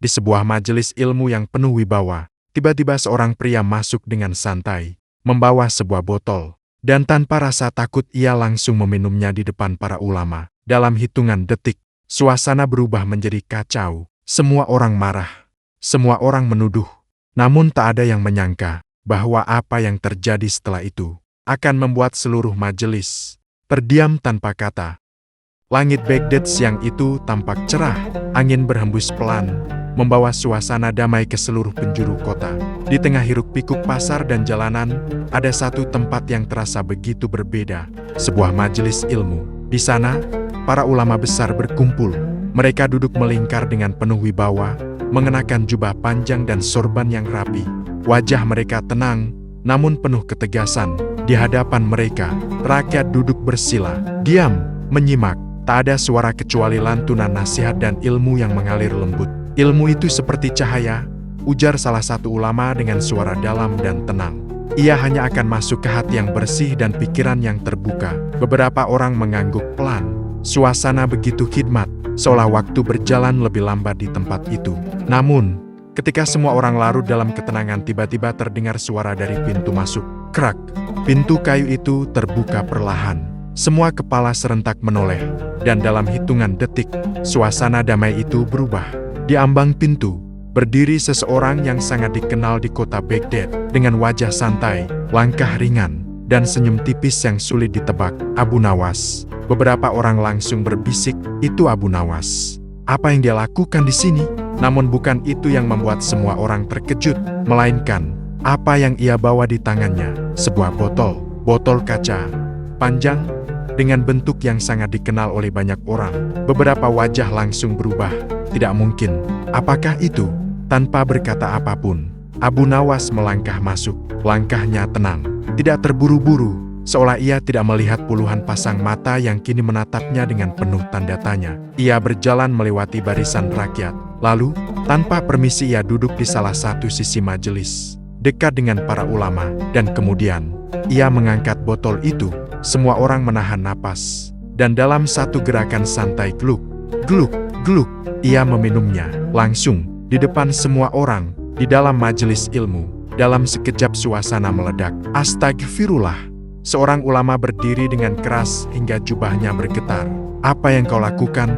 Di sebuah majelis ilmu yang penuh wibawa, tiba-tiba seorang pria masuk dengan santai, membawa sebuah botol, dan tanpa rasa takut ia langsung meminumnya di depan para ulama. Dalam hitungan detik, suasana berubah menjadi kacau. Semua orang marah, semua orang menuduh. Namun tak ada yang menyangka bahwa apa yang terjadi setelah itu akan membuat seluruh majelis terdiam tanpa kata. Langit Baghdad siang itu tampak cerah, angin berhembus pelan, membawa suasana damai ke seluruh penjuru kota. Di tengah hiruk-pikuk pasar dan jalanan, ada satu tempat yang terasa begitu berbeda, sebuah majelis ilmu. Di sana, para ulama besar berkumpul. Mereka duduk melingkar dengan penuh wibawa, mengenakan jubah panjang dan sorban yang rapi. Wajah mereka tenang, namun penuh ketegasan. Di hadapan mereka, rakyat duduk bersila, diam, menyimak. Tak ada suara kecuali lantunan nasihat dan ilmu yang mengalir lembut. Ilmu itu seperti cahaya, ujar salah satu ulama dengan suara dalam dan tenang. Ia hanya akan masuk ke hati yang bersih dan pikiran yang terbuka. Beberapa orang mengangguk pelan. Suasana begitu khidmat, seolah waktu berjalan lebih lambat di tempat itu. Namun, ketika semua orang larut dalam ketenangan, tiba-tiba terdengar suara dari pintu masuk. Krak, pintu kayu itu terbuka perlahan. Semua kepala serentak menoleh, dan dalam hitungan detik, suasana damai itu berubah. Di ambang pintu, berdiri seseorang yang sangat dikenal di kota Baghdad, dengan wajah santai, langkah ringan, dan senyum tipis yang sulit ditebak. Abu Nawas. Beberapa orang langsung berbisik, itu Abu Nawas. Apa yang dia lakukan di sini? Namun bukan itu yang membuat semua orang terkejut, melainkan apa yang ia bawa di tangannya, sebuah botol kaca, panjang, dengan bentuk yang sangat dikenal oleh banyak orang. Beberapa wajah langsung berubah. Tidak mungkin. Apakah itu? Tanpa berkata apapun, Abu Nawas melangkah masuk. Langkahnya tenang, tidak terburu-buru, seolah ia tidak melihat puluhan pasang mata yang kini menatapnya dengan penuh tanda tanya. Ia berjalan melewati barisan rakyat. Lalu, tanpa permisi ia duduk di salah satu sisi majelis, dekat dengan para ulama, dan kemudian ia mengangkat botol itu. Semua orang menahan napas, dan dalam satu gerakan santai gluk, gluk, gluk, ia meminumnya langsung di depan semua orang di dalam majelis ilmu. Dalam sekejap suasana meledak. Astagfirullah. Seorang ulama berdiri dengan keras hingga jubahnya bergetar. Apa yang kau lakukan,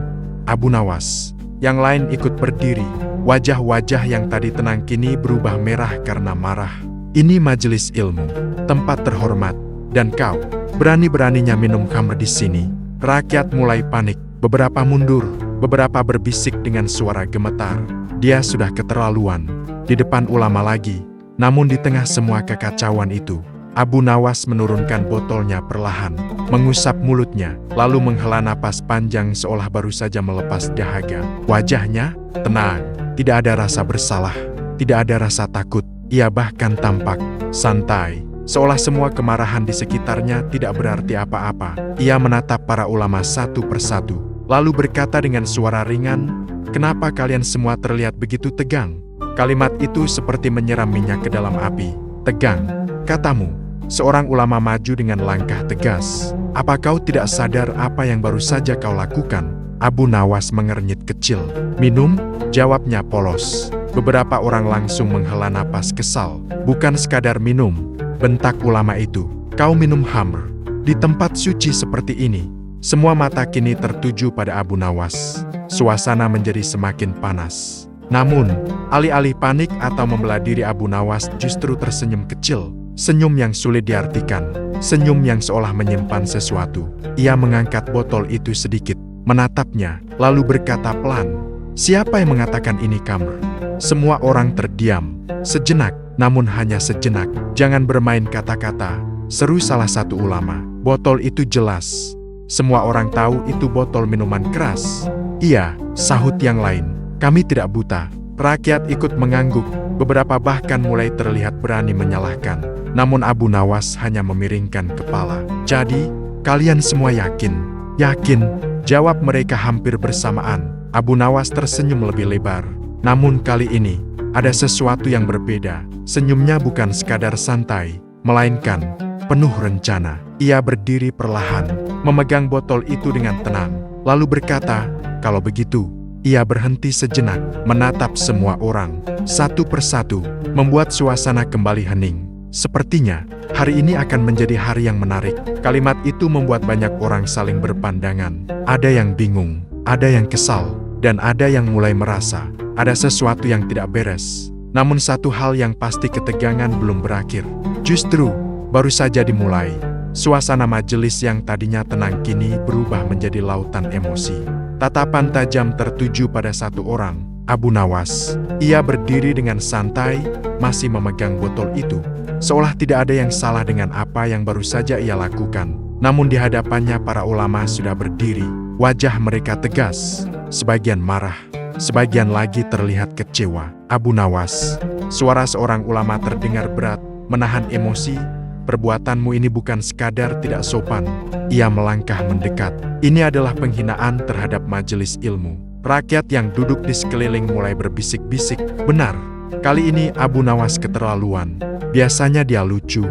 Abu Nawas? Yang lain ikut berdiri. Wajah-wajah yang tadi tenang kini berubah merah karena marah. Ini majelis ilmu, tempat terhormat, dan kau berani-beraninya minum khamr di sini. Rakyat mulai panik, beberapa mundur, beberapa berbisik dengan suara gemetar. Dia sudah keterlaluan, di depan ulama lagi. Namun di tengah semua kekacauan itu, Abu Nawas menurunkan botolnya perlahan, mengusap mulutnya, lalu menghela napas panjang seolah baru saja melepas dahaga. Wajahnya tenang, tidak ada rasa bersalah, tidak ada rasa takut. Ia bahkan tampak santai, seolah semua kemarahan di sekitarnya tidak berarti apa-apa. Ia menatap para ulama satu persatu, lalu berkata dengan suara ringan, "Kenapa kalian semua terlihat begitu tegang?" Kalimat itu seperti menyeram minyak ke dalam api. "Tegang, katamu?" Seorang ulama maju dengan langkah tegas. "Apa kau tidak sadar apa yang baru saja kau lakukan?" Abu Nawas mengernyit kecil. "Minum?" jawabnya polos. Beberapa orang langsung menghela napas kesal. "Bukan sekadar minum," bentak ulama itu. "Kau minum khamr di tempat suci seperti ini." Semua mata kini tertuju pada Abu Nawas. Suasana menjadi semakin panas. Namun, alih-alih panik atau membelah diri, Abu Nawas justru tersenyum kecil. Senyum yang sulit diartikan. Senyum yang seolah menyimpan sesuatu. Ia mengangkat botol itu sedikit, menatapnya, lalu berkata pelan, "Siapa yang mengatakan ini khamr?" Semua orang terdiam. Sejenak, namun hanya sejenak. "Jangan bermain kata-kata," seru salah satu ulama. "Botol itu jelas. Semua orang tahu itu botol minuman keras." "Iya," sahut yang lain. "Kami tidak buta." Rakyat ikut mengangguk. Beberapa bahkan mulai terlihat berani menyalahkan. Namun Abu Nawas hanya memiringkan kepala. "Jadi, kalian semua yakin?" "Yakin," jawab mereka hampir bersamaan. Abu Nawas tersenyum lebih lebar. Namun kali ini, ada sesuatu yang berbeda. Senyumnya bukan sekadar santai, melainkan penuh rencana. Ia berdiri perlahan, memegang botol itu dengan tenang, lalu berkata, "Kalau begitu, Ia berhenti sejenak, menatap semua orang, satu persatu, membuat suasana kembali hening. Sepertinya, hari ini akan menjadi hari yang menarik. Kalimat itu membuat banyak orang saling berpandangan. Ada yang bingung, ada yang kesal, dan ada yang mulai merasa ada sesuatu yang tidak beres. Namun satu hal yang pasti, ketegangan belum berakhir. Justru, baru saja dimulai. Suasana majelis yang tadinya tenang kini berubah menjadi lautan emosi. Tatapan tajam tertuju pada satu orang, Abu Nawas. Ia berdiri dengan santai, masih memegang botol itu. Seolah tidak ada yang salah dengan apa yang baru saja ia lakukan. Namun di hadapannya para ulama sudah berdiri. Wajah mereka tegas, sebagian marah, sebagian lagi terlihat kecewa. Abu Nawas, suara seorang ulama terdengar berat, menahan emosi. Perbuatanmu ini bukan sekadar tidak sopan. Ia melangkah mendekat. Ini adalah penghinaan terhadap majelis ilmu. Rakyat yang duduk di sekeliling mulai berbisik-bisik. Benar, kali ini Abu Nawas keterlaluan. Biasanya dia lucu,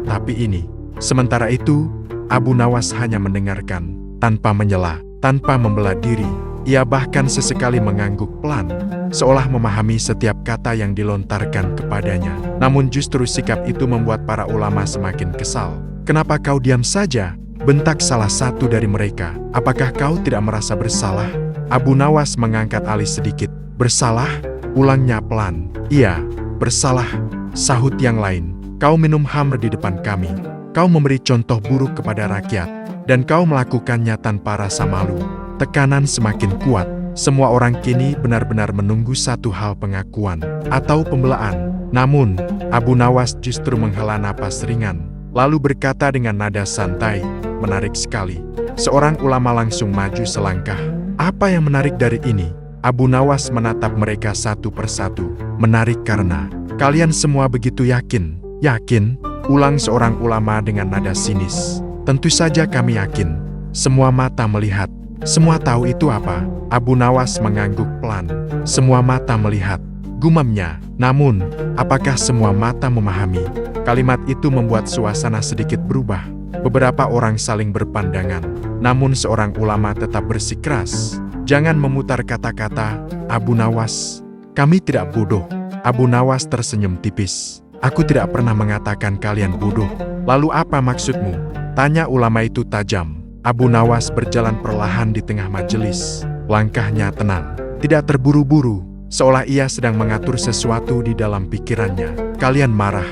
tapi ini. Sementara itu, Abu Nawas hanya mendengarkan, tanpa menyela, tanpa membela diri. Ia bahkan sesekali mengangguk pelan, seolah memahami setiap kata yang dilontarkan kepadanya. Namun justru sikap itu membuat para ulama semakin kesal. "Kenapa kau diam saja?" bentak salah satu dari mereka. "Apakah kau tidak merasa bersalah?" Abu Nawas mengangkat alis sedikit. "Bersalah?" ulangnya pelan. "Iya, bersalah," sahut yang lain. "Kau minum khamr di depan kami. Kau memberi contoh buruk kepada rakyat. Dan kau melakukannya tanpa rasa malu." Tekanan semakin kuat. Semua orang kini benar-benar menunggu satu hal, pengakuan atau pembelaan. Namun, Abu Nawas justru menghela napas ringan, lalu berkata dengan nada santai, "Menarik sekali." Seorang ulama langsung maju selangkah. "Apa yang menarik dari ini?" Abu Nawas menatap mereka satu persatu. "Menarik karena kalian semua begitu yakin." "Yakin?" ulang seorang ulama dengan nada sinis. "Tentu saja kami yakin. Semua mata melihat. Semua tahu itu apa?" Abu Nawas mengangguk pelan. "Semua mata melihat," gumamnya. Namun, apakah semua mata memahami? Kalimat itu membuat suasana sedikit berubah. Beberapa orang saling berpandangan. Namun seorang ulama tetap bersikeras. "Jangan memutar kata-kata, Abu Nawas. Kami tidak bodoh." Abu Nawas tersenyum tipis. "Aku tidak pernah mengatakan kalian bodoh." "Lalu apa maksudmu?" tanya ulama itu tajam. Abu Nawas berjalan perlahan di tengah majelis. Langkahnya tenang, tidak terburu-buru, seolah ia sedang mengatur sesuatu di dalam pikirannya. "Kalian marah,"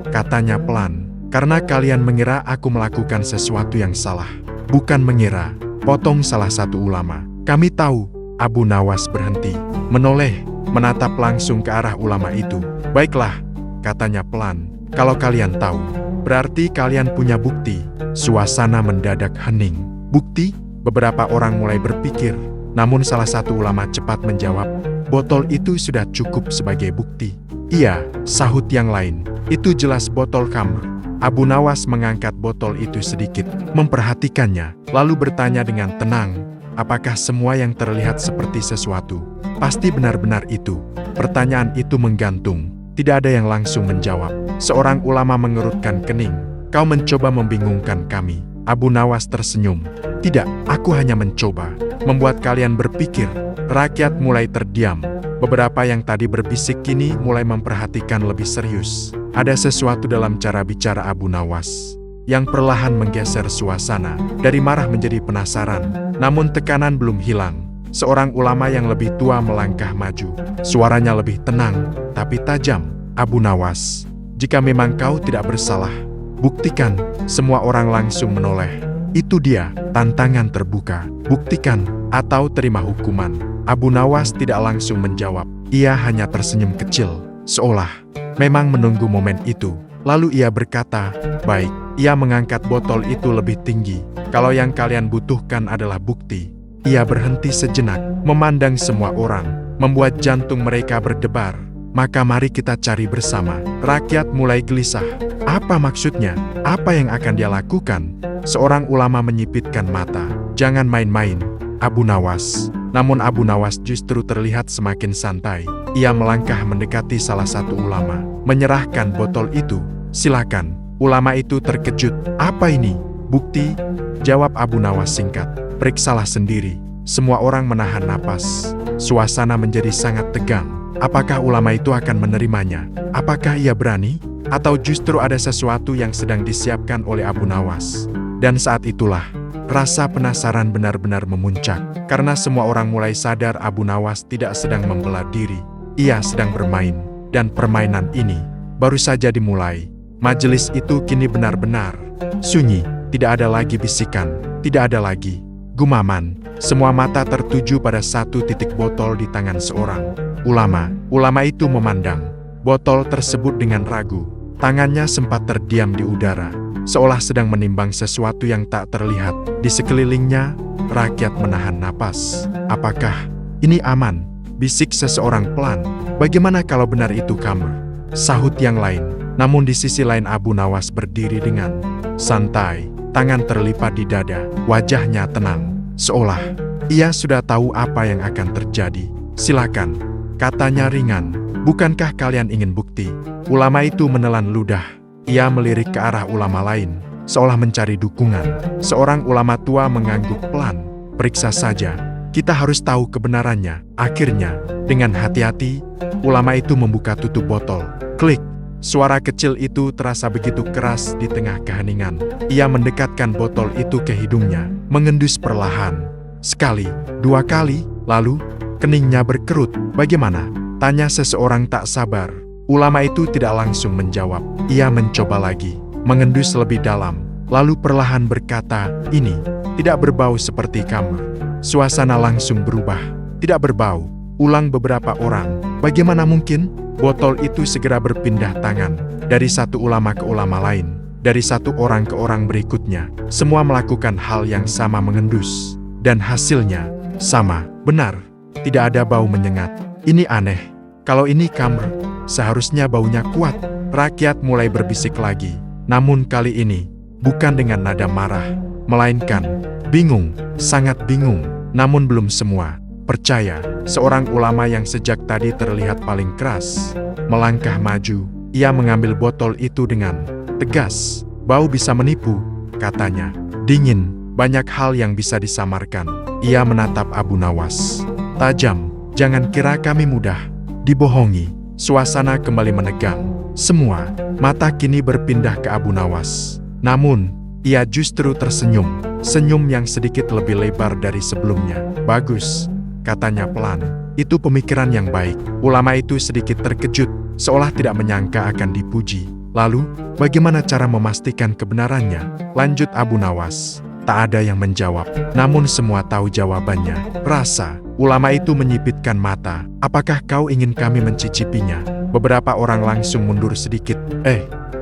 katanya pelan, "karena kalian mengira aku melakukan sesuatu yang salah." "Bukan mengira," potong salah satu ulama. "Kami tahu." Abu Nawas berhenti, menoleh, menatap langsung ke arah ulama itu. "Baiklah," katanya pelan, "kalau kalian tahu, berarti kalian punya bukti." Suasana mendadak hening. "Bukti?" Beberapa orang mulai berpikir, namun salah satu ulama cepat menjawab, "Botol itu sudah cukup sebagai bukti." "Iya," sahut yang lain, "itu jelas botol khamr." Abu Nawas mengangkat botol itu sedikit, memperhatikannya, lalu bertanya dengan tenang, "Apakah semua yang terlihat seperti sesuatu? Pasti benar-benar itu?" Pertanyaan itu menggantung, tidak ada yang langsung menjawab. Seorang ulama mengerutkan kening. "Kau mencoba membingungkan kami." Abu Nawas tersenyum. "Tidak, aku hanya mencoba membuat kalian berpikir." Rakyat mulai terdiam. Beberapa yang tadi berbisik kini mulai memperhatikan lebih serius. Ada sesuatu dalam cara bicara Abu Nawas yang perlahan menggeser suasana dari marah menjadi penasaran. Namun tekanan belum hilang. Seorang ulama yang lebih tua melangkah maju. Suaranya lebih tenang, tapi tajam. "Abu Nawas, jika memang kau tidak bersalah, buktikan." Semua orang langsung menoleh. "Itu dia, tantangan terbuka. Buktikan, atau terima hukuman." Abu Nawas tidak langsung menjawab. Ia hanya tersenyum kecil, seolah memang menunggu momen itu. Lalu ia berkata, "Baik." Ia mengangkat botol itu lebih tinggi. "Kalau yang kalian butuhkan adalah bukti." Ia berhenti sejenak, memandang semua orang, membuat jantung mereka berdebar. "Maka mari kita cari bersama." Rakyat mulai gelisah. Apa maksudnya? Apa yang akan dia lakukan? Seorang ulama menyipitkan mata. "Jangan main-main, Abu Nawas." Namun Abu Nawas justru terlihat semakin santai. Ia melangkah mendekati salah satu ulama, menyerahkan botol itu. "Silakan." Ulama itu terkejut. "Apa ini?" "Bukti," jawab Abu Nawas singkat. "Periksalah sendiri." Semua orang menahan napas. Suasana menjadi sangat tegang. Apakah ulama itu akan menerimanya? Apakah ia berani? Atau justru ada sesuatu yang sedang disiapkan oleh Abu Nawas? Dan saat itulah, rasa penasaran benar-benar memuncak. Karena semua orang mulai sadar Abu Nawas tidak sedang membela diri. Ia sedang bermain. Dan permainan ini baru saja dimulai. Majelis itu kini benar-benar sunyi. Tidak ada lagi bisikan. Tidak ada lagi gumaman. Semua mata tertuju pada satu titik botol di tangan seorang ulama. Ulama itu memandang botol tersebut dengan ragu. Tangannya sempat terdiam di udara, seolah sedang menimbang sesuatu yang tak terlihat. Di sekelilingnya, rakyat menahan napas. Apakah ini aman? Bisik seseorang pelan. Bagaimana kalau benar itu Kamr? Sahut yang lain. Namun di sisi lain Abu Nawas berdiri dengan santai, tangan terlipat di dada, wajahnya tenang. Seolah ia sudah tahu apa yang akan terjadi. Silakan, katanya ringan. Bukankah kalian ingin bukti? Ulama itu menelan ludah. Ia melirik ke arah ulama lain, seolah mencari dukungan. Seorang ulama tua mengangguk pelan. Periksa saja, kita harus tahu kebenarannya. Akhirnya, dengan hati-hati, ulama itu membuka tutup botol. Klik! Suara kecil itu terasa begitu keras di tengah keheningan. Ia mendekatkan botol itu ke hidungnya, mengendus perlahan. Sekali, dua kali, lalu keningnya berkerut. Bagaimana? Tanya seseorang tak sabar. Ulama itu tidak langsung menjawab. Ia mencoba lagi, mengendus lebih dalam, lalu perlahan berkata, "Ini tidak berbau seperti Kamr." Suasana langsung berubah. Tidak berbau. Ulang beberapa orang. Bagaimana mungkin? Botol itu segera berpindah tangan. Dari satu ulama ke ulama lain. Dari satu orang ke orang berikutnya. Semua melakukan hal yang sama, mengendus. Dan hasilnya sama. Benar. Tidak ada bau menyengat. Ini aneh. Kalau ini Kamr, seharusnya baunya kuat. Rakyat mulai berbisik lagi. Namun kali ini, bukan dengan nada marah. Melainkan bingung. Sangat bingung. Namun belum semua percaya. Seorang ulama yang sejak tadi terlihat paling keras melangkah maju. Ia mengambil botol itu dengan tegas. Bau bisa menipu, katanya. Dingin, banyak hal yang bisa disamarkan. Ia menatap Abu Nawas tajam. Jangan kira kami mudah dibohongi. Suasana kembali menegang. Semua mata kini berpindah ke Abu Nawas. Namun, ia justru tersenyum. Senyum yang sedikit lebih lebar dari sebelumnya. Bagus, katanya pelan. Itu pemikiran yang baik. Ulama itu sedikit terkejut, seolah tidak menyangka akan dipuji. Lalu, bagaimana cara memastikan kebenarannya? Lanjut Abu Nawas. Tak ada yang menjawab, namun semua tahu jawabannya. Rasa, ulama itu menyipitkan mata. Apakah kau ingin kami mencicipinya? Beberapa orang langsung mundur sedikit.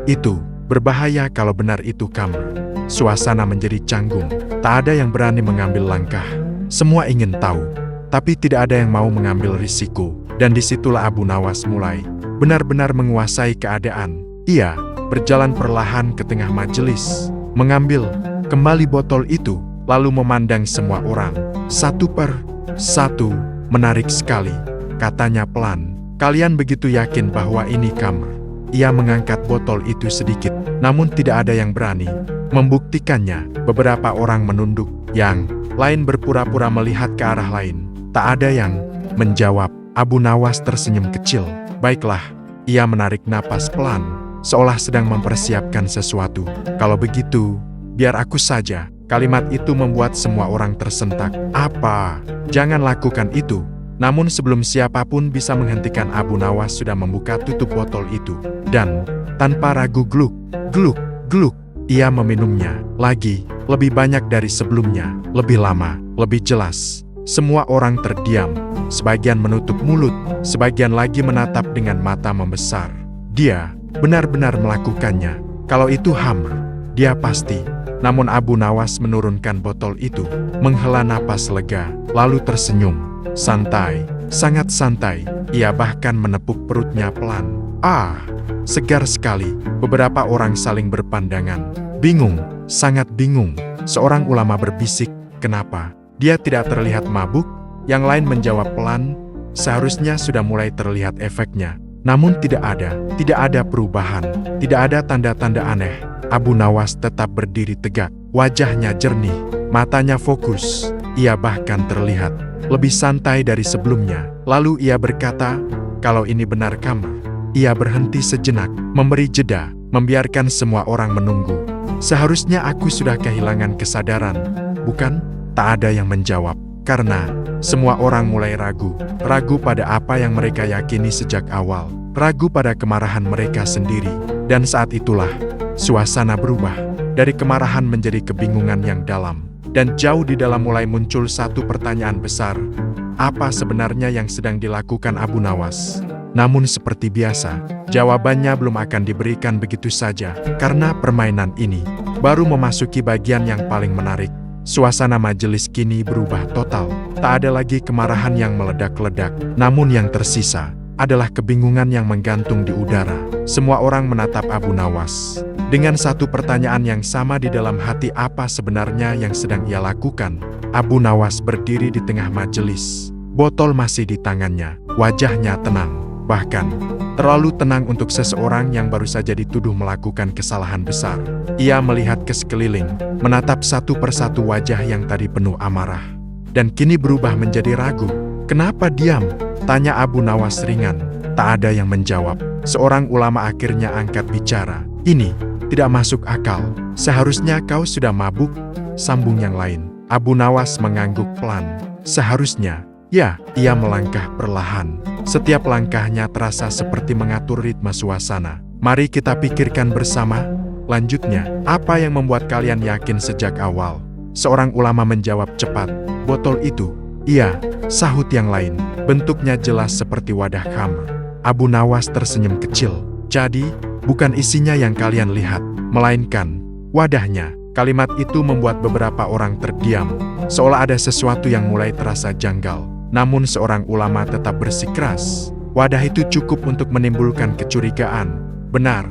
Itu berbahaya kalau benar itu Kamr. Suasana menjadi canggung. Tak ada yang berani mengambil langkah. Semua ingin tahu, tapi tidak ada yang mau mengambil risiko. Dan disitulah Abu Nawas mulai benar-benar menguasai keadaan. Ia berjalan perlahan ke tengah majelis, mengambil kembali botol itu, lalu memandang semua orang. Satu per satu. Menarik sekali, katanya pelan. Kalian begitu yakin bahwa ini Kamr? Ia mengangkat botol itu sedikit, namun tidak ada yang berani membuktikannya. Beberapa orang menunduk, yang lain berpura-pura melihat ke arah lain. Tak ada yang menjawab. Abu Nawas tersenyum kecil. Baiklah, ia menarik napas pelan, seolah sedang mempersiapkan sesuatu. Kalau begitu, biar aku saja. Kalimat itu membuat semua orang tersentak. Apa? Jangan lakukan itu. Namun sebelum siapapun bisa menghentikan, Abu Nawas sudah membuka tutup botol itu. Dan tanpa ragu, gluk, gluk, gluk, ia meminumnya lagi, lebih banyak dari sebelumnya, lebih lama, lebih jelas. Semua orang terdiam, sebagian menutup mulut, sebagian lagi menatap dengan mata membesar. Dia benar-benar melakukannya. Kalau itu Kamr, dia pasti. Namun Abu Nawas menurunkan botol itu, menghela napas lega, lalu tersenyum. Santai, sangat santai. Ia bahkan menepuk perutnya pelan. Segar sekali. Beberapa orang saling berpandangan. Bingung, sangat bingung. Seorang ulama berbisik, kenapa? Dia tidak terlihat mabuk? Yang lain menjawab pelan, seharusnya sudah mulai terlihat efeknya. Namun tidak ada perubahan, tidak ada tanda-tanda aneh. Abu Nawas tetap berdiri tegak. wajahnya jernih, matanya fokus. Ia bahkan terlihat lebih santai dari sebelumnya. Lalu ia berkata, "Kalau ini benar Khamr." Ia berhenti sejenak, memberi jeda, membiarkan semua orang menunggu. "Seharusnya aku sudah kehilangan kesadaran, bukan?" Tak ada yang menjawab, karena semua orang mulai ragu. Ragu pada apa yang mereka yakini sejak awal. Ragu pada kemarahan mereka sendiri. Dan saat itulah, suasana berubah. Dari kemarahan menjadi kebingungan yang dalam. Dan jauh di dalam mulai muncul satu pertanyaan besar. Apa sebenarnya yang sedang dilakukan Abu Nawas? Namun seperti biasa, jawabannya belum akan diberikan begitu saja. Karena permainan ini baru memasuki bagian yang paling menarik. Suasana majelis kini berubah total. Tak ada lagi kemarahan yang meledak-ledak. Namun yang tersisa adalah kebingungan yang menggantung di udara. Semua orang menatap Abu Nawas dengan satu pertanyaan yang sama di dalam hati, apa sebenarnya yang sedang ia lakukan. Abu Nawas berdiri di tengah majelis. Botol masih di tangannya. Wajahnya tenang. Bahkan, terlalu tenang untuk seseorang yang baru saja dituduh melakukan kesalahan besar. Ia melihat ke sekeliling, menatap satu persatu wajah yang tadi penuh amarah. Dan kini berubah menjadi ragu. "Kenapa diam?" tanya Abu Nawas ringan. Tak ada yang menjawab. Seorang ulama akhirnya angkat bicara. "Ini tidak masuk akal. Seharusnya kau sudah mabuk," sambung yang lain. Abu Nawas mengangguk pelan. "Seharusnya." Ya, ia melangkah perlahan. Setiap langkahnya terasa seperti mengatur ritme suasana. "Mari kita pikirkan bersama," lanjutnya. "Apa yang membuat kalian yakin sejak awal?" Seorang ulama menjawab cepat. "Botol itu." "Iya," sahut yang lain. "Bentuknya jelas seperti wadah Khamr." Abu Nawas tersenyum kecil. "Jadi, bukan isinya yang kalian lihat, melainkan wadahnya." Kalimat itu membuat beberapa orang terdiam, seolah ada sesuatu yang mulai terasa janggal. Namun seorang ulama tetap bersikeras. "Wadah itu cukup untuk menimbulkan kecurigaan." "Benar,"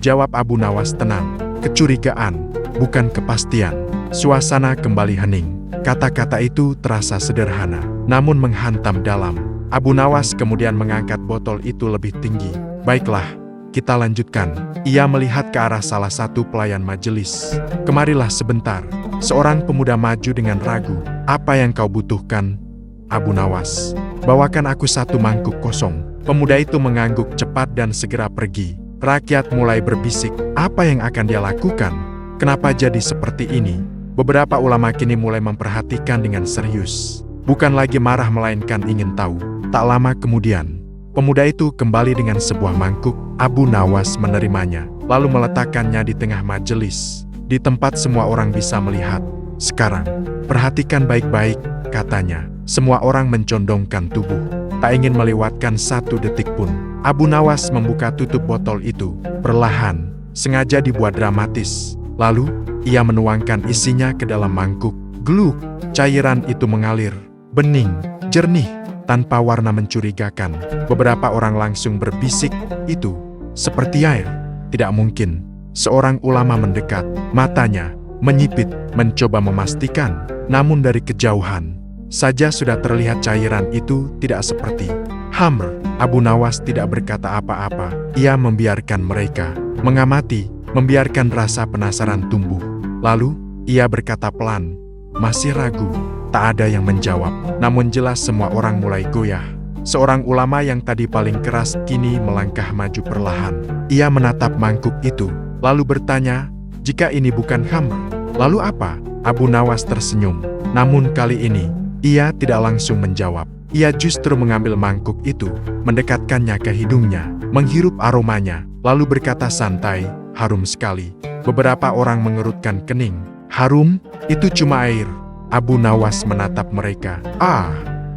jawab Abu Nawas tenang. "Kecurigaan, bukan kepastian." Suasana kembali hening. Kata-kata itu terasa sederhana, namun menghantam dalam. Abu Nawas kemudian mengangkat botol itu lebih tinggi. "Baiklah, kita lanjutkan." Ia melihat ke arah salah satu pelayan majelis. "Kemarilah sebentar." Seorang pemuda maju dengan ragu. "Apa yang kau butuhkan, Abu Nawas?" "Bawakan aku satu mangkuk kosong." Pemuda itu mengangguk cepat dan segera pergi. Rakyat mulai berbisik, apa yang akan dia lakukan? Kenapa jadi seperti ini? Beberapa ulama kini mulai memperhatikan dengan serius. Bukan lagi marah melainkan ingin tahu. Tak lama kemudian, pemuda itu kembali dengan sebuah mangkuk. Abu Nawas menerimanya, lalu meletakkannya di tengah majelis, di tempat semua orang bisa melihat. "Sekarang, perhatikan baik-baik," katanya. Semua orang mencondongkan tubuh, tak ingin melewatkan satu detik pun. Abu Nawas membuka tutup botol itu, perlahan, sengaja dibuat dramatis. Lalu, ia menuangkan isinya ke dalam mangkuk. Gluk, cairan itu mengalir, bening, jernih, tanpa warna mencurigakan. Beberapa orang langsung berbisik, "Itu seperti air." "Tidak mungkin." Seorang ulama mendekat, matanya menyipit, mencoba memastikan. Namun dari kejauhan saja sudah terlihat cairan itu tidak seperti Khamr. Abu Nawas tidak berkata apa-apa. Ia membiarkan mereka mengamati, membiarkan rasa penasaran tumbuh. Lalu, ia berkata pelan, "Masih ragu?" Tak ada yang menjawab, namun jelas semua orang mulai goyah. Seorang ulama yang tadi paling keras kini melangkah maju perlahan. Ia menatap mangkuk itu, lalu bertanya, "Jika ini bukan Khamr, lalu apa?" Abu Nawas tersenyum. Namun kali ini, ia tidak langsung menjawab. Ia justru mengambil mangkuk itu, mendekatkannya ke hidungnya, menghirup aromanya, lalu berkata santai, "Harum sekali." Beberapa orang mengerutkan kening. "Harum? Itu cuma air." Abu Nawas menatap mereka. "Ah,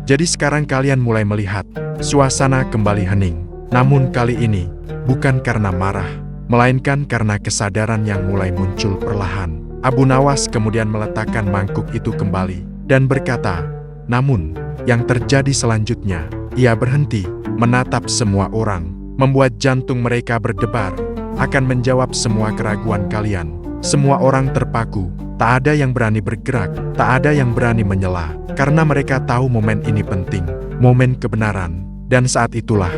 jadi sekarang kalian mulai melihat." Suasana kembali hening. Namun kali ini, bukan karena marah, melainkan karena kesadaran yang mulai muncul perlahan. Abu Nawas kemudian meletakkan mangkuk itu kembali, dan berkata, "Namun, yang terjadi selanjutnya," ia berhenti, menatap semua orang, membuat jantung mereka berdebar. "Akan menjawab semua keraguan kalian." Semua orang terpaku, tak ada yang berani bergerak, tak ada yang berani menyela, karena mereka tahu momen ini penting, momen kebenaran. Dan saat itulah,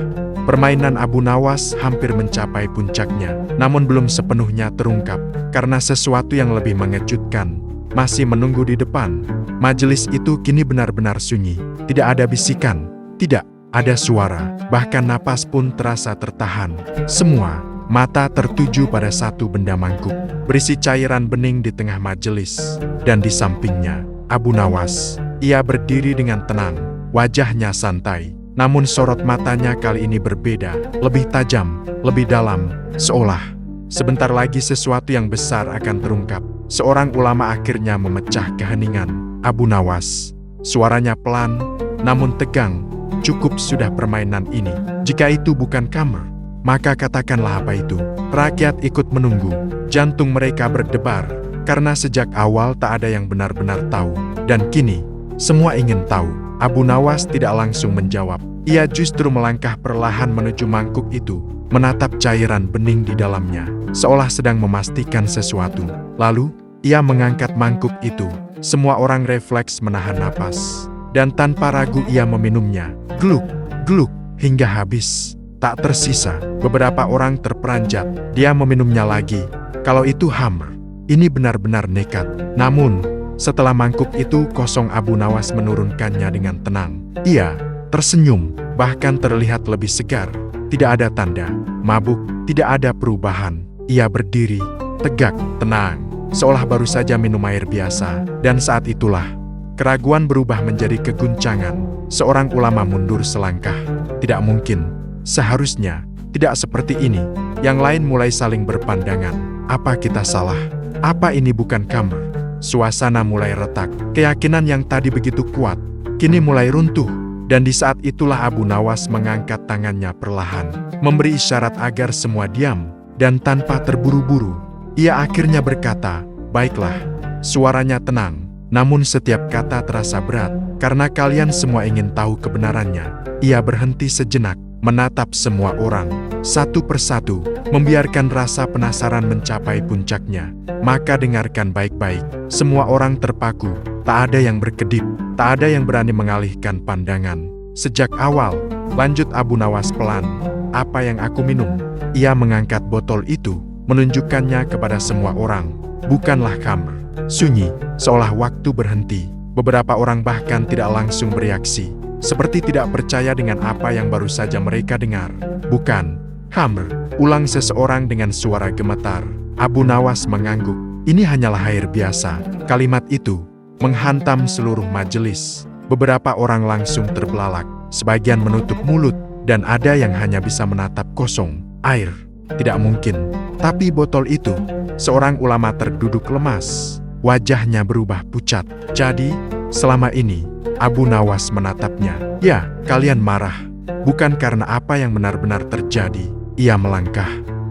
Permainan Abu Nawas hampir mencapai puncaknya, namun belum sepenuhnya terungkap, karena sesuatu yang lebih mengejutkan masih menunggu di depan. Majelis itu kini benar-benar sunyi, tidak ada bisikan, tidak ada suara, bahkan napas pun terasa tertahan. Semua mata tertuju pada satu benda mangkuk, berisi cairan bening di tengah majelis, dan di sampingnya, Abu Nawas. Ia berdiri dengan tenang, wajahnya santai. Namun sorot matanya kali ini berbeda, lebih tajam, lebih dalam, seolah sebentar lagi sesuatu yang besar akan terungkap. Seorang ulama akhirnya memecah keheningan. Abu Nawas, suaranya pelan, namun tegang. Cukup sudah permainan ini. Jika itu bukan kamer, maka katakanlah apa itu. Rakyat ikut menunggu, jantung mereka berdebar, karena sejak awal tak ada yang benar-benar tahu. Dan kini, semua ingin tahu. Abu Nawas tidak langsung menjawab. Ia justru melangkah perlahan menuju mangkuk itu, menatap cairan bening di dalamnya, seolah sedang memastikan sesuatu. Lalu, ia mengangkat mangkuk itu. Semua orang refleks menahan napas, dan tanpa ragu ia meminumnya. Gluk, gluk, hingga habis. Tak tersisa. Beberapa orang terperanjat. Dia meminumnya lagi. Kalau itu Hamr, ini benar-benar nekat. Namun, setelah mangkuk itu kosong, Abu Nawas menurunkannya dengan tenang. Ia tersenyum, bahkan terlihat lebih segar. Tidak ada tanda mabuk, tidak ada perubahan. Ia berdiri, tegak, tenang, seolah baru saja minum air biasa. Dan saat itulah, keraguan berubah menjadi keguncangan. Seorang ulama mundur selangkah. Tidak mungkin, seharusnya, tidak seperti ini. Yang lain mulai saling berpandangan. Apa kita salah? Apa ini bukan kamer? Suasana mulai retak. Keyakinan yang tadi begitu kuat, kini mulai runtuh. Dan di saat itulah Abu Nawas mengangkat tangannya perlahan, memberi isyarat agar semua diam. Dan tanpa terburu-buru, ia akhirnya berkata, "Baiklah." Suaranya tenang, namun setiap kata terasa berat, karena kalian semua ingin tahu kebenarannya. Ia berhenti sejenak, menatap semua orang, satu persatu, membiarkan rasa penasaran mencapai puncaknya. Maka dengarkan baik-baik, semua orang terpaku, tak ada yang berkedip, tak ada yang berani mengalihkan pandangan. Sejak awal, lanjut Abu Nawas pelan, apa yang aku minum? Ia mengangkat botol itu, menunjukkannya kepada semua orang. Bukanlah khamr. Sunyi, seolah waktu berhenti. Beberapa orang bahkan tidak langsung bereaksi, seperti tidak percaya dengan apa yang baru saja mereka dengar. Bukan khamr, ulang seseorang dengan suara gemetar. Abu Nawas mengangguk. Ini hanyalah air biasa. Kalimat itu menghantam seluruh majelis. Beberapa orang langsung terbelalak, sebagian menutup mulut, dan ada yang hanya bisa menatap kosong. Air, tidak mungkin. Tapi botol itu, seorang ulama terduduk lemas. Wajahnya berubah pucat. Jadi, selama ini, Abu Nawas menatapnya. Ya, kalian marah. Bukan karena apa yang benar-benar terjadi. Ia melangkah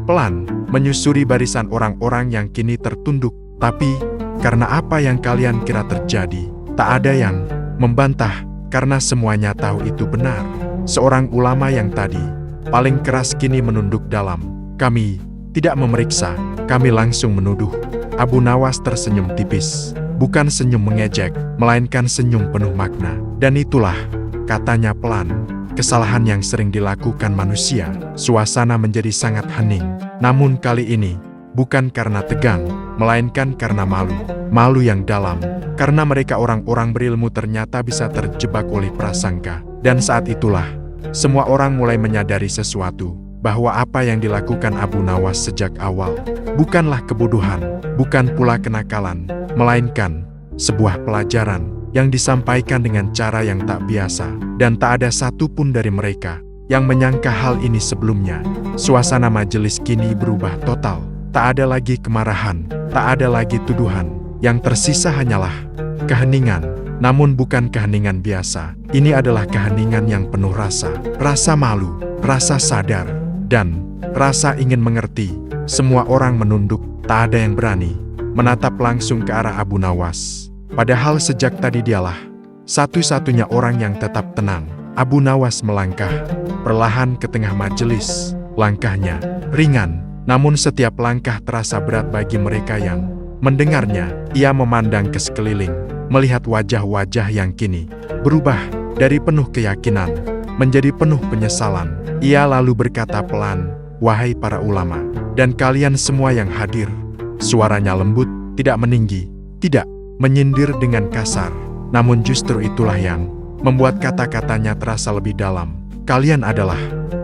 pelan, menyusuri barisan orang-orang yang kini tertunduk. Tapi, karena apa yang kalian kira terjadi, tak ada yang membantah, karena semuanya tahu itu benar. Seorang ulama yang tadi paling keras kini menunduk dalam. Kami tidak memeriksa, kami langsung menuduh. Abu Nawas tersenyum tipis. Bukan senyum mengejek, melainkan senyum penuh makna. Dan itulah, katanya pelan, kesalahan yang sering dilakukan manusia. Suasana menjadi sangat hening. Namun kali ini, bukan karena tegang, melainkan karena malu. Malu yang dalam, karena mereka orang-orang berilmu ternyata bisa terjebak oleh prasangka. Dan saat itulah, semua orang mulai menyadari sesuatu, bahwa apa yang dilakukan Abu Nawas sejak awal, bukanlah kebodohan, bukan pula kenakalan, melainkan sebuah pelajaran yang disampaikan dengan cara yang tak biasa. Dan tak ada satupun dari mereka yang menyangka hal ini sebelumnya. Suasana majelis kini berubah total. Tak ada lagi kemarahan, tak ada lagi tuduhan. Yang tersisa hanyalah keheningan. Namun bukan keheningan biasa. Ini adalah keheningan yang penuh rasa. Rasa malu, rasa sadar, dan rasa ingin mengerti. Semua orang menunduk, tak ada yang berani menatap langsung ke arah Abu Nawas. Padahal sejak tadi dialah satu-satunya orang yang tetap tenang. Abu Nawas melangkah perlahan ke tengah majelis. Langkahnya ringan, namun setiap langkah terasa berat bagi mereka yang mendengarnya. Ia memandang ke sekeliling, melihat wajah-wajah yang kini berubah dari penuh keyakinan menjadi penuh penyesalan. Ia lalu berkata pelan, "Wahai para ulama, dan kalian semua yang hadir." Suaranya lembut, tidak meninggi, tidak menyindir dengan kasar. Namun justru itulah yang membuat kata-katanya terasa lebih dalam. "Kalian adalah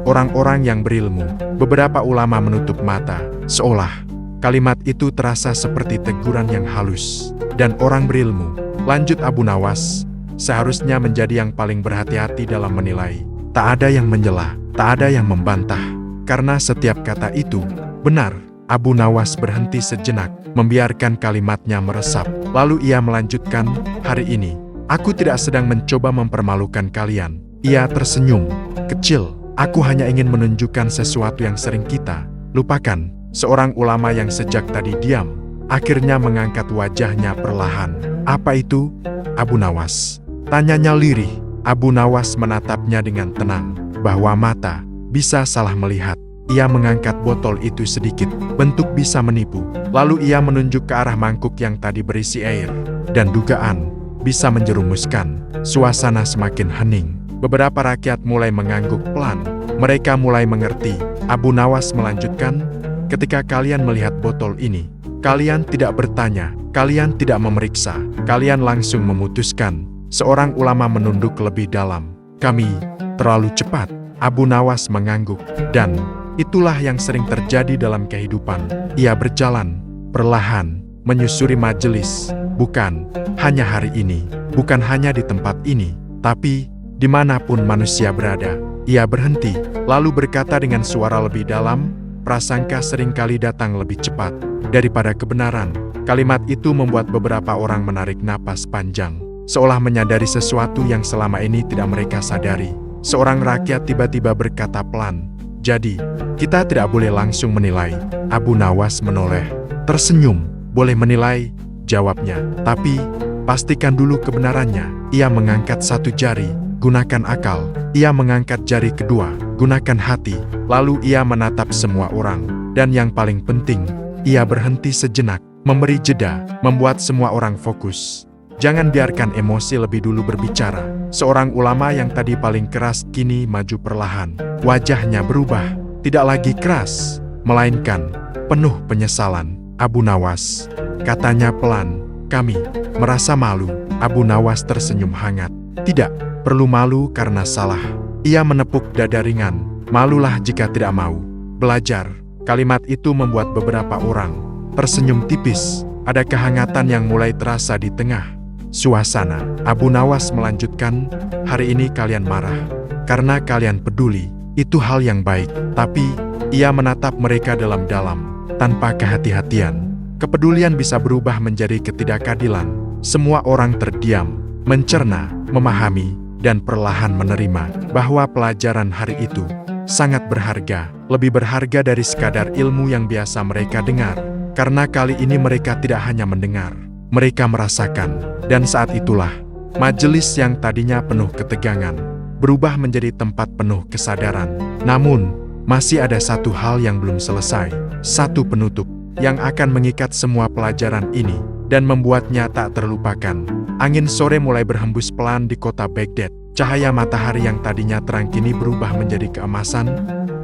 orang-orang yang berilmu." Beberapa ulama menutup mata, seolah kalimat itu terasa seperti teguran yang halus. "Dan orang berilmu," lanjut Abu Nawas, "seharusnya menjadi yang paling berhati-hati dalam menilai. Tak ada yang menyela, tak ada yang membantah. Karena setiap kata itu benar." Abu Nawas berhenti sejenak, membiarkan kalimatnya meresap. Lalu ia melanjutkan, "Hari ini, aku tidak sedang mencoba mempermalukan kalian." Ia tersenyum kecil. "Aku hanya ingin menunjukkan sesuatu yang sering kita lupakan." Seorang ulama yang sejak tadi diam, akhirnya mengangkat wajahnya perlahan. "Apa itu, Abu Nawas?" tanyanya lirih. Abu Nawas menatapnya dengan tenang, bahwa mata bisa salah melihat. Ia mengangkat botol itu sedikit, bentuk bisa menipu. Lalu ia menunjuk ke arah mangkuk yang tadi berisi air, dan dugaan bisa menjerumuskan. Suasana semakin hening. Beberapa rakyat mulai mengangguk pelan. Mereka mulai mengerti. Abu Nawas melanjutkan, "Ketika kalian melihat botol ini, kalian tidak bertanya, kalian tidak memeriksa, kalian langsung memutuskan." Seorang ulama menunduk lebih dalam. "Kami terlalu cepat." Abu Nawas mengangguk, dan itulah yang sering terjadi dalam kehidupan. Ia berjalan perlahan, menyusuri majelis, bukan hanya hari ini, bukan hanya di tempat ini, tapi dimanapun manusia berada. Ia berhenti, lalu berkata dengan suara lebih dalam, "Prasangka seringkali datang lebih cepat daripada kebenaran." Kalimat itu membuat beberapa orang menarik napas panjang, seolah menyadari sesuatu yang selama ini tidak mereka sadari. Seorang rakyat tiba-tiba berkata pelan, "Jadi, kita tidak boleh langsung menilai." Abu Nawas menoleh, tersenyum. "Boleh menilai," jawabnya, "tapi pastikan dulu kebenarannya." Ia mengangkat satu jari, "Gunakan akal." Ia mengangkat jari kedua, "Gunakan hati." Lalu ia menatap semua orang. Dan yang paling penting, ia berhenti sejenak, memberi jeda, membuat semua orang fokus. Jangan biarkan emosi lebih dulu berbicara. Seorang ulama yang tadi paling keras kini maju perlahan. Wajahnya berubah, tidak lagi keras, melainkan penuh penyesalan. "Abu Nawas," katanya pelan, "kami merasa malu." Abu Nawas tersenyum hangat. "Tidak perlu malu karena salah." Ia menepuk dada ringan. "Malulah jika tidak mau belajar." Kalimat itu membuat beberapa orang tersenyum tipis. Ada kehangatan yang mulai terasa di tengah suasana. Abu Nawas melanjutkan, "Hari ini kalian marah karena kalian peduli. Itu hal yang baik." Tapi ia menatap mereka dalam-dalam, tanpa kehati-hatian. Kepedulian bisa berubah menjadi ketidakadilan. Semua orang terdiam, mencerna, memahami, dan perlahan menerima bahwa pelajaran hari itu sangat berharga, lebih berharga dari sekadar ilmu yang biasa mereka dengar. Karena kali ini mereka tidak hanya mendengar, mereka merasakan. Dan saat itulah, majelis yang tadinya penuh ketegangan, berubah menjadi tempat penuh kesadaran. Namun, masih ada satu hal yang belum selesai. Satu penutup, yang akan mengikat semua pelajaran ini, dan membuatnya tak terlupakan. Angin sore mulai berhembus pelan di kota Baghdad. Cahaya matahari yang tadinya terang kini berubah menjadi keemasan,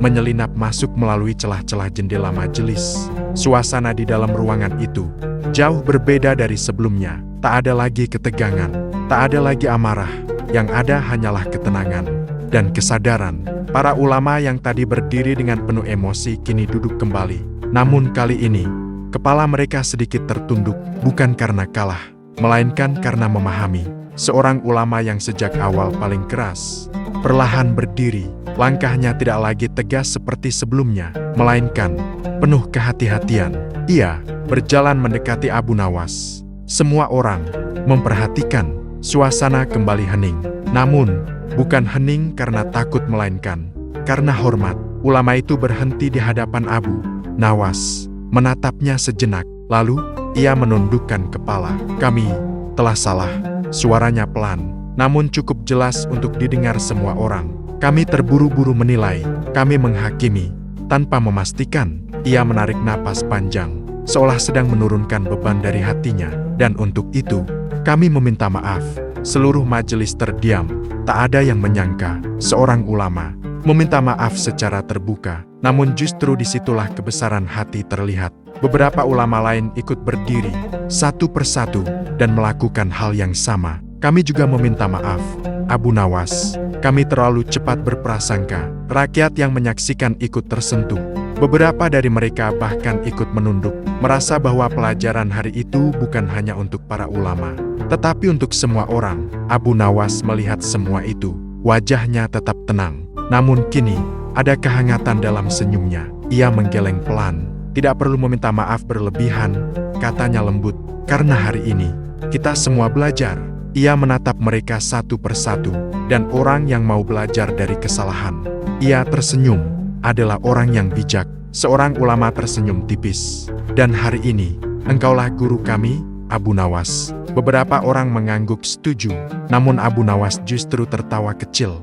menyelinap masuk melalui celah-celah jendela majelis. Suasana di dalam ruangan itu jauh berbeda dari sebelumnya. Tak ada lagi ketegangan, tak ada lagi amarah. Yang ada hanyalah ketenangan dan kesadaran. Para ulama yang tadi berdiri dengan penuh emosi kini duduk kembali. Namun kali ini, kepala mereka sedikit tertunduk, bukan karena kalah, melainkan karena memahami. Seorang ulama yang sejak awal paling keras, perlahan berdiri. Langkahnya tidak lagi tegas seperti sebelumnya, melainkan penuh kehati-hatian. Ia berjalan mendekati Abu Nawas. Semua orang memperhatikan. Suasana kembali hening. Namun, bukan hening karena takut, melainkan karena hormat. Ulama itu berhenti di hadapan Abu Nawas, menatapnya sejenak. Lalu, ia menundukkan kepala. "Kami telah salah." Suaranya pelan, namun cukup jelas untuk didengar semua orang. "Kami terburu-buru menilai, kami menghakimi, tanpa memastikan." Ia menarik napas panjang, seolah sedang menurunkan beban dari hatinya. "Dan untuk itu, kami meminta maaf." Seluruh majelis terdiam. Tak ada yang menyangka seorang ulama meminta maaf secara terbuka. Namun justru disitulah kebesaran hati terlihat. Beberapa ulama lain ikut berdiri satu persatu dan melakukan hal yang sama. Kami juga meminta maaf, Abu Nawas. Kami terlalu cepat berprasangka. Rakyat yang menyaksikan ikut tersentuh. Beberapa dari mereka bahkan ikut menunduk, merasa bahwa pelajaran hari itu bukan hanya untuk para ulama, tetapi untuk semua orang. Abu Nawas melihat semua itu. Wajahnya tetap tenang. Namun kini, ada kehangatan dalam senyumnya. Ia menggeleng pelan. Tidak perlu meminta maaf berlebihan, katanya lembut. Karena hari ini, kita semua belajar. Ia menatap mereka satu persatu, dan orang yang mau belajar dari kesalahan. Ia tersenyum, adalah orang yang bijak. Seorang ulama tersenyum tipis. Dan hari ini, engkaulah guru kami, Abu Nawas. Beberapa orang mengangguk setuju, namun Abu Nawas justru tertawa kecil.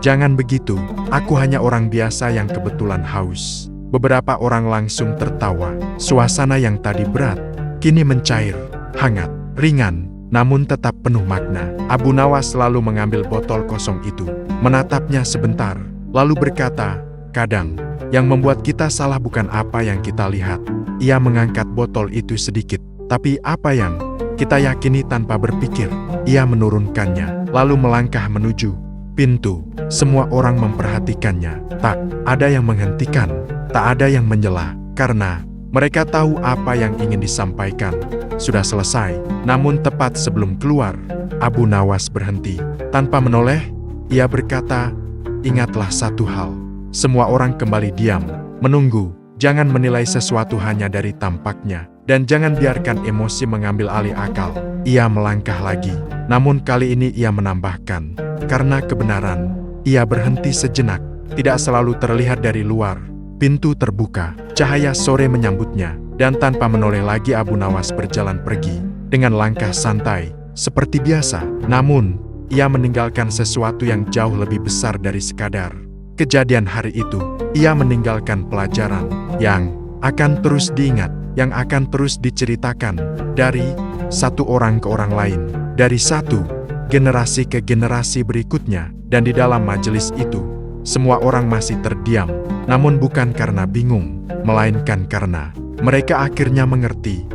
Jangan begitu, aku hanya orang biasa yang kebetulan haus. Beberapa orang langsung tertawa. Suasana yang tadi berat, kini mencair, hangat, ringan, namun tetap penuh makna. Abu Nawas selalu mengambil botol kosong itu, menatapnya sebentar, lalu berkata, kadang, yang membuat kita salah bukan apa yang kita lihat. Ia mengangkat botol itu sedikit, tapi apa yang kita yakini tanpa berpikir. Ia menurunkannya, lalu melangkah menuju pintu. Semua orang memperhatikannya. Tak ada yang menghentikan, tak ada yang menyela, karena mereka tahu apa yang ingin disampaikan. Sudah selesai, namun tepat sebelum keluar, Abu Nawas berhenti. Tanpa menoleh, ia berkata, ingatlah satu hal. Semua orang kembali diam, menunggu. Jangan menilai sesuatu hanya dari tampaknya, dan jangan biarkan emosi mengambil alih akal. Ia melangkah lagi, namun kali ini ia menambahkan, karena kebenaran. Ia berhenti sejenak, tidak selalu terlihat dari luar. Pintu terbuka, cahaya sore menyambutnya, dan tanpa menoleh lagi Abu Nawas berjalan pergi, dengan langkah santai, seperti biasa. Namun, ia meninggalkan sesuatu yang jauh lebih besar dari sekadar kejadian hari itu. Ia meninggalkan pelajaran yang akan terus diingat, yang akan terus diceritakan, dari satu orang ke orang lain, dari satu generasi ke generasi berikutnya. Dan di dalam majelis itu, semua orang masih terdiam, namun bukan karena bingung, melainkan karena mereka akhirnya mengerti